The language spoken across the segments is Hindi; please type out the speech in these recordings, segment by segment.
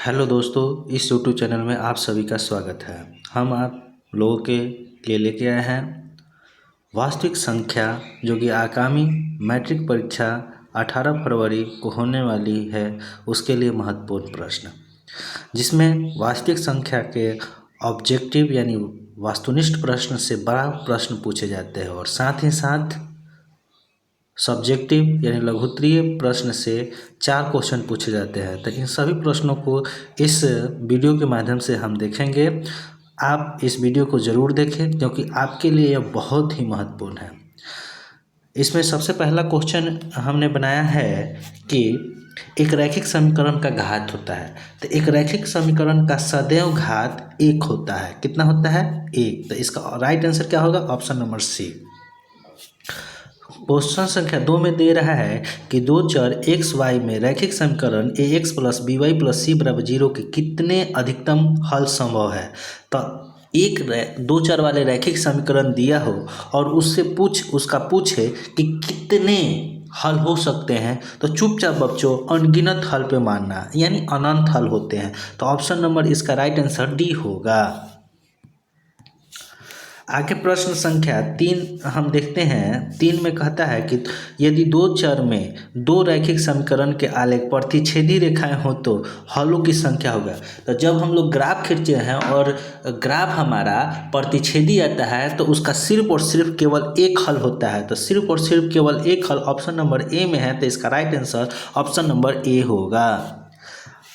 हेलो दोस्तों, इस यूट्यूब चैनल में आप सभी का स्वागत है। हम आप लोगों के लिए लेके आए हैं वास्तविक संख्या, जो कि आगामी मैट्रिक परीक्षा 18 फरवरी को होने वाली है, उसके लिए महत्वपूर्ण प्रश्न, जिसमें वास्तविक संख्या के ऑब्जेक्टिव यानी वस्तुनिष्ठ प्रश्न से बड़ा प्रश्न पूछे जाते हैं और साथ ही साथ सब्जेक्टिव यानी लघुत्तरीय प्रश्न से 4 क्वेश्चन पूछे जाते हैं। तो इन सभी प्रश्नों को इस वीडियो के माध्यम से हम देखेंगे। आप इस वीडियो को ज़रूर देखें, क्योंकि आपके लिए यह बहुत ही महत्वपूर्ण है। इसमें सबसे पहला क्वेश्चन हमने बनाया है कि एक रैखिक समीकरण का घात होता है। तो एक रैखिक समीकरण का सदैव घात 1 होता है। कितना होता है? 1। तो इसका राइट आंसर क्या होगा? ऑप्शन नंबर सी। क्वेश्चन संख्या 2 में दे रहा है कि दो चर एक्स वाई में रैखिक समीकरण A X plus B Y plus C बराबर 0 के कितने अधिकतम हल संभव है। तो एक दो चर वाले रैखिक समीकरण दिया हो और उसका पूछे कि कितने हल हो सकते हैं, तो चुपचाप बच्चों अनगिनत हल पे मानना, यानी अनंत हल होते हैं। तो ऑप्शन नंबर इसका राइट आंसर डी होगा। आगे प्रश्न संख्या 3 हम देखते हैं। 3 में कहता है कि यदि दो चर में दो रैखिक समीकरण के आलेख प्रतिच्छेदी रेखाएं हो तो हलों की संख्या होगा। तो जब हम लोग ग्राफ खींचते हैं और ग्राफ हमारा प्रतिच्छेदी आता है, तो उसका सिर्फ और सिर्फ केवल एक हल होता है। तो सिर्फ और सिर्फ केवल एक हल ऑप्शन नंबर ए में है। तो इसका right answer option number A होगा।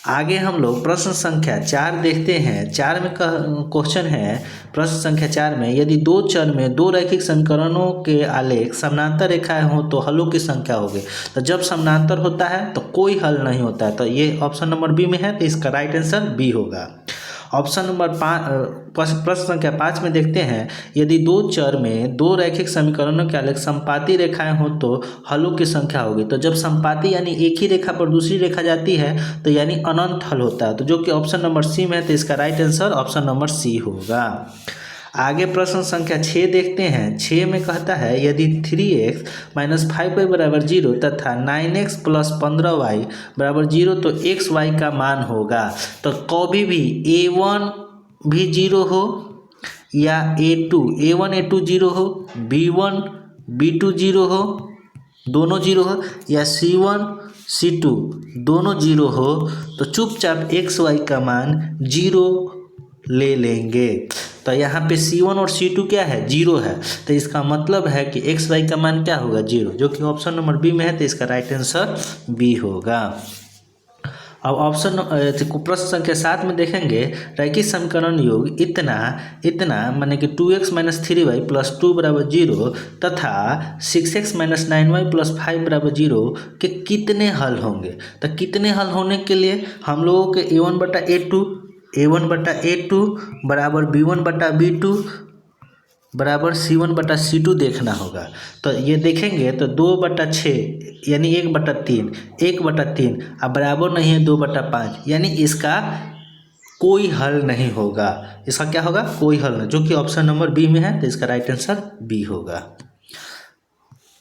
आगे हम लोग प्रश्न संख्या 4 देखते हैं। 4 में क्वेश्चन है, प्रश्न संख्या 4 में यदि दो चर में दो रैखिक समीकरणों के आलेख समानांतर रेखाएं हो तो हलों की संख्या होगी। तो जब समानांतर होता है तो कोई हल नहीं होता है। तो ये ऑप्शन नंबर बी में है। तो इसका राइट आंसर बी होगा। ऑप्शन नंबर 5 प्रश्न संख्या 5 में देखते हैं, यदि दो चर में दो रैखिक समीकरणों के आलेख समपाती रेखाएं हो तो हलों की संख्या होगी। तो जब समपाती यानी एक ही रेखा पर दूसरी रेखा जाती है, तो यानी अनंत हल होता है। तो जो कि ऑप्शन नंबर सी में है। तो इसका right answer option number C होगा। आगे प्रश्न संख्या 6 देखते हैं। 6 में कहता है, यदि 3x माइनस 5y बराबर 0 तथा 9x प्लस 15y बराबर 0 तो x y का मान होगा। तो कभी भी a1 भी 0 हो या a1 a2 0 हो, b1 b2 0 हो, दोनों 0 हो, या c1 c2 दोनों 0 हो, तो चुपचाप x y का मान 0 ले लेंगे। तो यहाँ पे C1 और C2 क्या है? 0 है। तो इसका मतलब है कि एक्स वाई का मान क्या होगा? 0, जो कि ऑप्शन नंबर बी में है। तो इसका राइट आंसर बी होगा। अब प्रश्न संख्या 7 में देखेंगे, रैखिक समीकरण योग इतना माने कि 2x माइनस 3y प्लस 2 बराबर 0 तथा 6x माइनस 9y प्लस 5 बराबर 0 के कितने हल होंगे। तो कितने हल होने के लिए हम लोगों के a1 बटा a2 बराबर b1 बटा b2 बराबर c1 बटा c2 देखना होगा। तो ये देखेंगे तो 2/6 यानी 1/3 अब बराबर नहीं है 2/5, यानी इसका कोई हल नहीं होगा। इसका क्या होगा? कोई हल नहीं, जो कि ऑप्शन नंबर बी में है। तो इसका राइट आंसर बी होगा।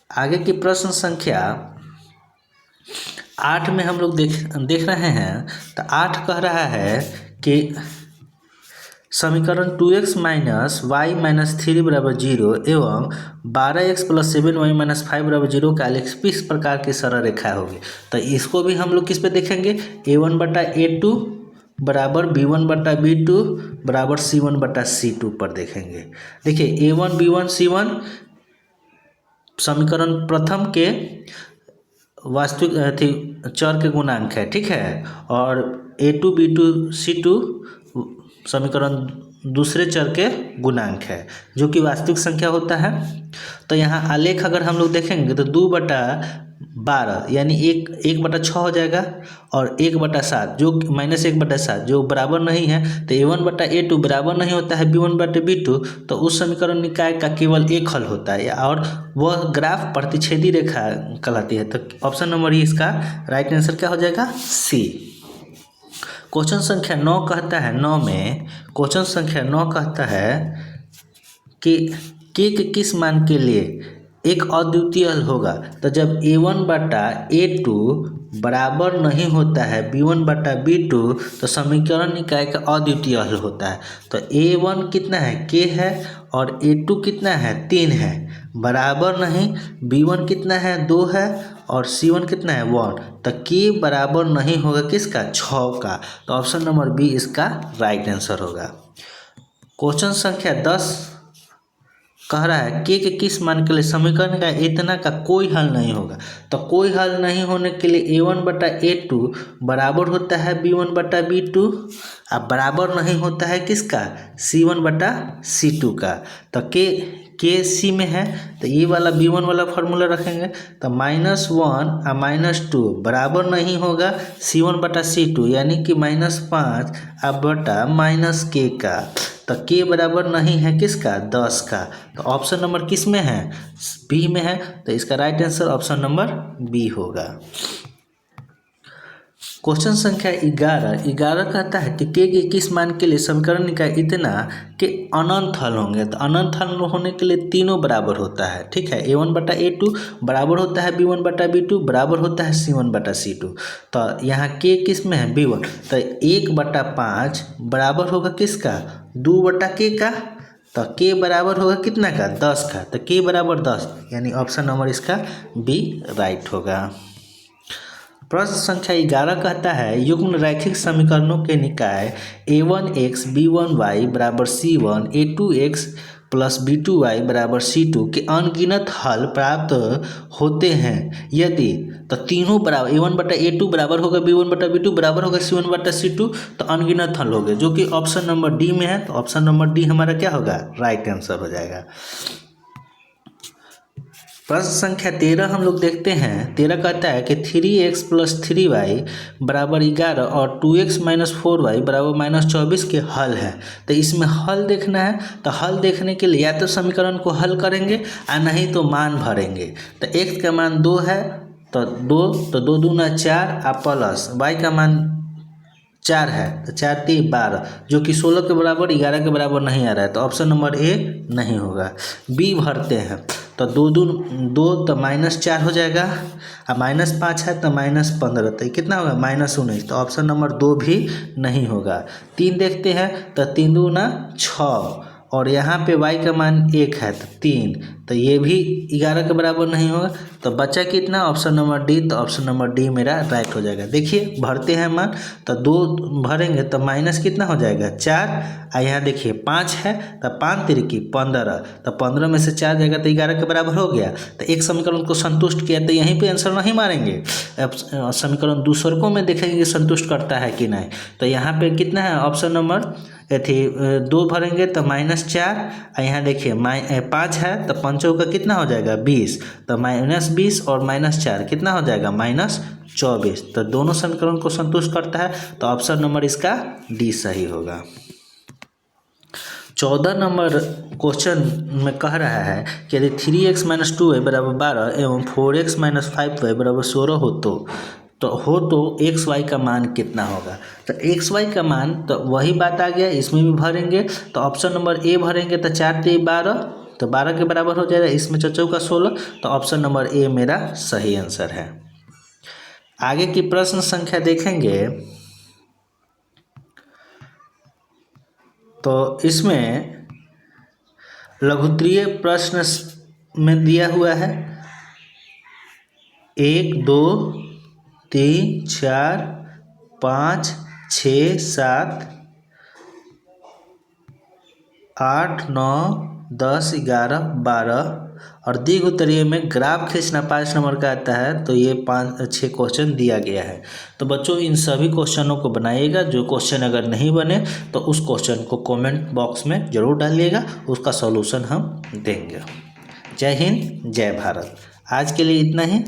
आगे की प्रश्न संख्या 8 में हम लोग देख रहे हैं। तो 8 कह रहा है कि समीकरण 2x माइनस वाई माइनस 3 बराबर 0 एवं 12x प्लस 7y माइनस 5 बराबर 0 का आलेख किस प्रकार की सरल रेखा होगी। तो इसको भी हम लोग किस पे देखेंगे? a1 बटा a2 बराबर b1 बटा b2 बराबर c1 बटा c2 पर देखेंगे। देखिए a1 b1 c1 समीकरण प्रथम के वास्तविक चर के गुणांक है, ठीक है। और a2 b2 c2 समीकरण दूसरे चर के गुणांक है, जो कि वास्तविक संख्या होता है। तो यहाँ आलेख अगर हम लोग देखेंगे तो 2/12 यानी 1/6 हो जाएगा, और 1/7 जो माइनस 1/7 जो बराबर नहीं है। तो a1 बटा a2 बराबर नहीं होता है b1 बटे b2। तो उस समीकरण निकाय का केवल एक हल होता है, और वह ग्राफ प्रतिच्छेदी रेखा कहलाती है। तो ऑप्शन नंबर ई इसका राइट आंसर क्या हो जाएगा? सी। क्वेश्चन संख्या 9 कहता है, 9 में क्वेश्चन संख्या 9 कहता है कि k के किस मान के लिए एक अद्वितीय हल होगा। तो जब a1 बटा a2 बराबर नहीं होता है B1 बटा B2 तो समीकरण निकाय का अद्वितीय हल होता है। तो A1 कितना है K है और A2 कितना है 3 है, बराबर नहीं। B1 कितना है 2 है और C1 कितना है 1, तो K बराबर नहीं होगा किसका 6 का। तो ऑप्शन नंबर बी इसका राइट आंसर होगा। क्वेश्चन संख्या 10 कह रहा है के किस मान के लिए समीकरण का इतना का कोई हल नहीं होगा। तो कोई हल नहीं होने के लिए A1 बटा A2 बराबर होता है B1 बटा B2, अब बराबर नहीं होता है किसका C1 बटा C2 का। तो के सी में है तो ये वाला B1 वाला फार्मूला रखेंगे तो -1 और -2 बराबर नहीं होगा C1 बटा C2 यानी कि -5 अब बटा -K का। तो K बराबर नहीं है किसका 10 का। तो ऑप्शन नंबर किस में है बी में है, तो इसका right answer option number B होगा। क्वेश्चन संख्या 11 कहता है कि के किस मान के लिए समीकरण निकाय इतना कि अनंत हल होंगे। तो अनंत हल होने के लिए तीनों बराबर होता है, ठीक है। A1 बटा A2 बराबर होता है B1 बटा B2 बराबर होता है C1 बटा C2। तो यहाँ के किस में है B1, तो 1 बटा 5 बराबर होगा किसका 2 बटा K का। तो K बराबर होगा कितना का 10 का। तो K बराबर 10 यानी ऑप्शन नंबर इसका बी राइट होगा। प्रश्न संख्या 11 कहता है युग्म रैखिक समीकरणों के निकाय A1x B1y बराबर C1 A2x प्लस B2y बराबर C2 के अनगिनत हल प्राप्त होते हैं यदि। तो तीनों बराबर A1 बटा A2 बराबर होगा B1 बटा B2 बराबर होगा C1 बटा C2, तो अनगिनत हल हो गए जो कि ऑप्शन नंबर डी में है। तो ऑप्शन नंबर डी हमारा क्या होगा राइट आंसर हो जाएगा। प्रश्न संख्या 13 हम लोग देखते हैं। 13 कहता है कि 3x प्लस 3y बराबर 11 और 2x माइनस 4y बराबर -24 के हल है। तो इसमें हल देखना है, तो हल देखने के लिए या तो समीकरण को हल करेंगे और नहीं तो मान भरेंगे। तो x का मान 2 है तो 2 दूना 4 और प्लस y का मान 4 है तो 4 3 12 जो कि 16 के बराबर 11 के बराबर नहीं आ रहा है। तो ऑप्शन नंबर ए नहीं होगा। बी भरते हैं तो 2 तो -4 हो जाएगा और -5 है तो -15 तो कितना होगा -19। तो ऑप्शन नंबर 2 भी नहीं होगा। 3 देखते हैं तो 3 दूना 6 और यहाँ पे y का मान 1 है तो 3, तो ये भी 11 के बराबर नहीं होगा। तो बचा कितना ऑप्शन नंबर डी। तो ऑप्शन नंबर डी मेरा राइट हो जाएगा। देखिए भरते हैं मान तो 2 भरेंगे तो माइनस कितना हो जाएगा 4 और यहाँ देखिए 5 है तो 5 तिरकी 15, तो 15 में से 4 जाएगा तो 11 के बराबर हो गया। तो एक समीकरण को संतुष्ट किया तो यहीं पे आंसर नहीं मारेंगे, अब समीकरण दूसरों में देखेंगे संतुष्ट करता है कि नहीं। तो यहाँ पे कितना है ऑप्शन नंबर 2 भरेंगे तो -4 और यहाँ देखिए 5 है तो 5 का कितना हो जाएगा 20, तो -20 और -4 कितना हो जाएगा -24। तो दोनों समीकरण को संतुष्ट करता है। तो ऑप्शन नंबर इसका डी सही होगा। 14 नंबर क्वेश्चन में कह रहा है कि यदि 3x - 2y बराबर 12 एवं 4x - 5y बराबर 16 हो तो एक्स वाई का मान कितना होगा। तो एक्स वाई का मान तो वही बात आ गया, इसमें भी भरेंगे। तो ऑप्शन नंबर ए भरेंगे तो 4 3 12 तो 12 के बराबर हो जाएगा, इसमें 4 का 16। तो ऑप्शन नंबर ए मेरा सही आंसर है। आगे की प्रश्न संख्या देखेंगे तो इसमें लघुत्तरीय प्रश्न में दिया हुआ है 1 2 3 4 5 6 7 8 9 10 11 12 और दीर्घ उत्तरीय में ग्राफ खींचना 5 नंबर का आता है। तो ये 5-6 क्वेश्चन दिया गया है। तो बच्चों इन सभी क्वेश्चनों को बनाइएगा। जो क्वेश्चन अगर नहीं बने तो उस क्वेश्चन को कमेंट बॉक्स में ज़रूर डालिएगा, उसका सॉल्यूशन हम देंगे। जय हिंद जय भारत। आज के लिए इतना ही।